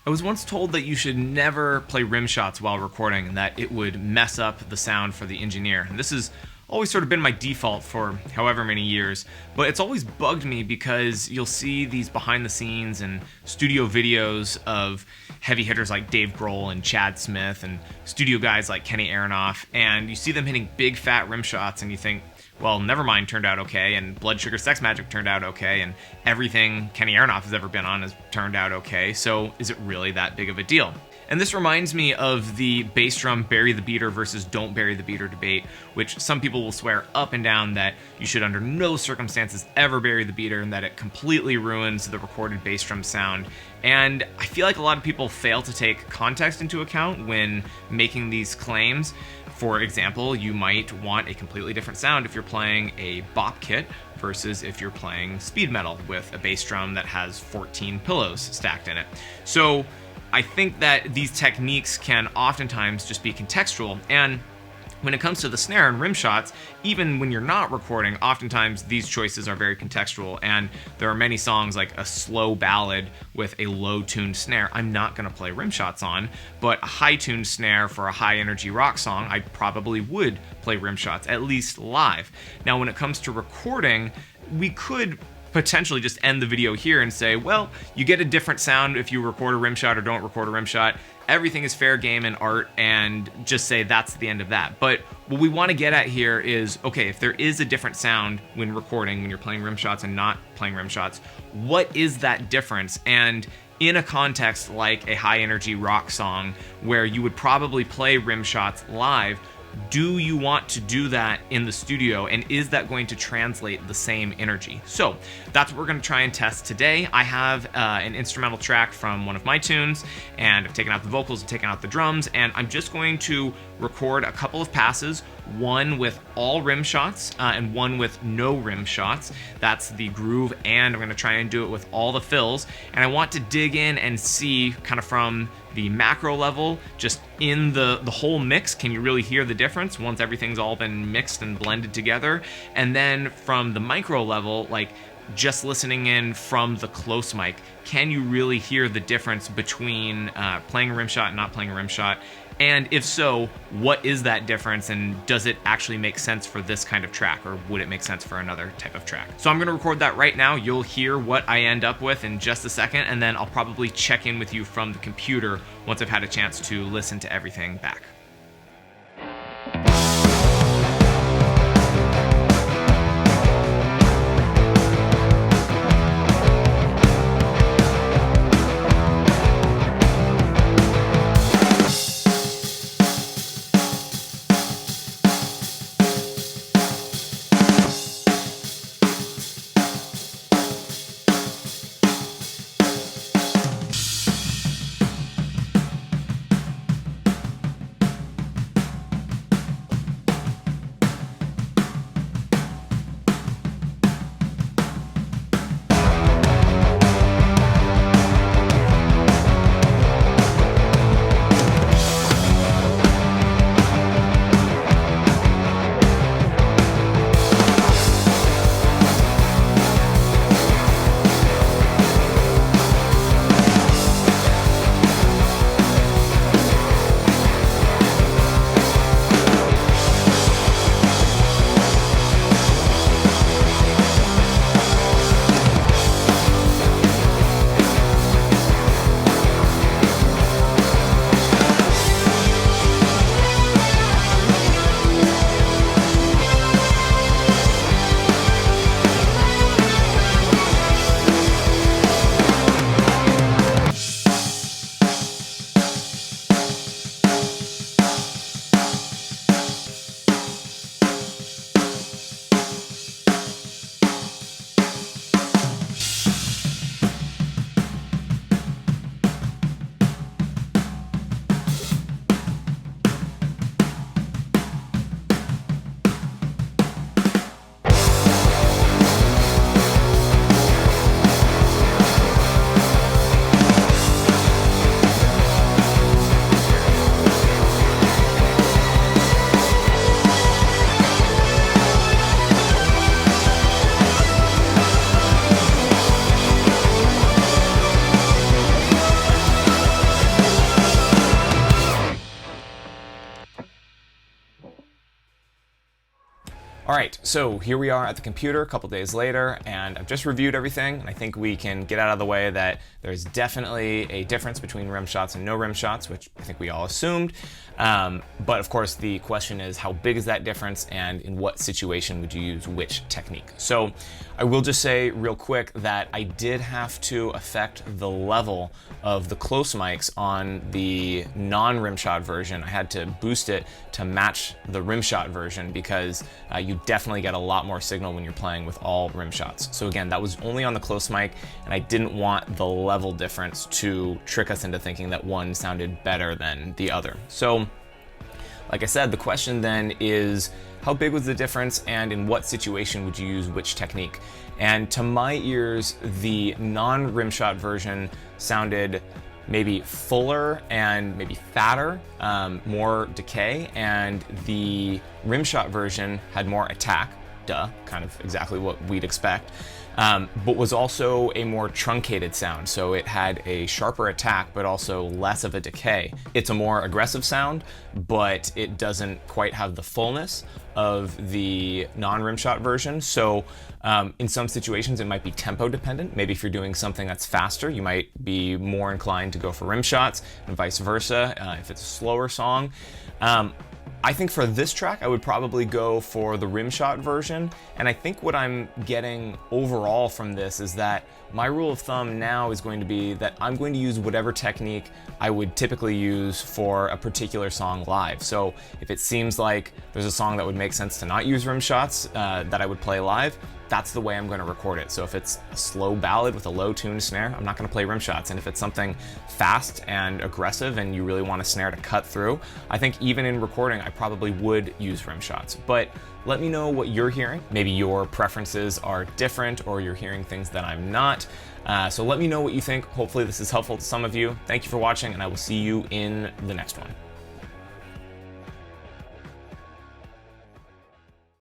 I was once told that you should never play rim shots while recording and that it would mess up the sound for the engineer. And this has always sort of been my default for however many years, but it's always bugged me because you'll see these behind the scenes and studio videos of heavy hitters like Dave Grohl and Chad Smith and studio guys like Kenny Aronoff, and you see them hitting big fat rim shots and you think, well, Nevermind turned out okay, and Blood Sugar Sex Magic turned out okay, and everything Kenny Aronoff has ever been on has turned out okay, so is it really that big of a deal? And this reminds me of the bass drum bury the beater versus don't bury the beater debate, which some people will swear up and down that you should under no circumstances ever bury the beater and that it completely ruins the recorded bass drum sound. And I feel like a lot of people fail to take context into account when making these claims. For example, you might want a completely different sound if you're playing a bop kit versus if you're playing speed metal with a bass drum that has 14 pillows stacked in it. So I think that these techniques can oftentimes just be contextual, and when it comes to the snare and rim shots, even when you're not recording, oftentimes these choices are very contextual, and there are many songs like a slow ballad with a low-tuned snare I'm not going to play rim shots on, but a high-tuned snare for a high-energy rock song I probably would play rim shots, at least live. Now when it comes to recording, we could potentially just end the video here and say, well, you get a different sound if you record a rim shot or don't record a rim shot. Everything is fair game in art, and just say that's the end of that. But what we want to get at here is, okay, if there is a different sound when recording, when you're playing rim shots and not playing rim shots, what is that difference? And in a context like a high energy rock song where you would probably play rim shots live, do you want to do that in the studio, and is that going to translate the same energy? So that's what we're going to try and test today. I have an instrumental track from one of my tunes, and I've taken out the vocals and taken out the drums, and I'm just going to record a couple of passes, one with all rim shots and one with no rim shots. That's the groove, and I'm going to try and do it with all the fills, and I want to dig in and see kind of from the macro level, just in the whole mix, can you really hear the difference once everything's all been mixed and blended together? And then from the micro level, like just listening in from the close mic, can you really hear the difference between playing a rim shot and not playing a rim shot? And if so, what is that difference, and does it actually make sense for this kind of track, or would it make sense for another type of track? So I'm going to record that right now. You'll hear what I end up with in just a second, and then I'll probably check in with you from the computer once I've had a chance to listen to everything back. All right, so here we are at the computer a couple days later, and I've just reviewed everything, and I think we can get out of the way that there's definitely a difference between rim shots and no rim shots, which I think we all assumed. But of course, the question is, how big is that difference, and in what situation would you use which technique? So I will just say real quick that I did have to affect the level of the close mics on the non-rim shot version. I had to boost it to match the rim shot version because you definitely get a lot more signal when you're playing with all rim shots. So again, that was only on the close mic, and I didn't want the level difference to trick us into thinking that one sounded better than the other. So like I said, the question then is, how big was the difference, and in what situation would you use which technique? And to my ears, the non-rim shot version sounded maybe fuller and maybe fatter, more decay, and the rim shot version had more attack, kind of exactly what we'd expect, but was also a more truncated sound. So it had a sharper attack, but also less of a decay. It's a more aggressive sound, but it doesn't quite have the fullness of the non-rim shot version. So in some situations, it might be tempo dependent. Maybe if you're doing something that's faster, you might be more inclined to go for rim shots, and vice versa if it's a slower song. I think for this track, I would probably go for the rim shot version. And I think what I'm getting overall from this is that my rule of thumb now is going to be that I'm going to use whatever technique I would typically use for a particular song live. So if it seems like there's a song that would make sense to not use rim shots that I would play live, that's the way I'm going to record it. So if it's a slow ballad with a low tuned snare, I'm not going to play rim shots. And if it's something fast and aggressive and you really want a snare to cut through, I think even in recording, I probably would use rim shots. But let me know what you're hearing. Maybe your preferences are different, or you're hearing things that I'm not. So let me know what you think. Hopefully this is helpful to some of you. Thank you for watching, and I will see you in the next one.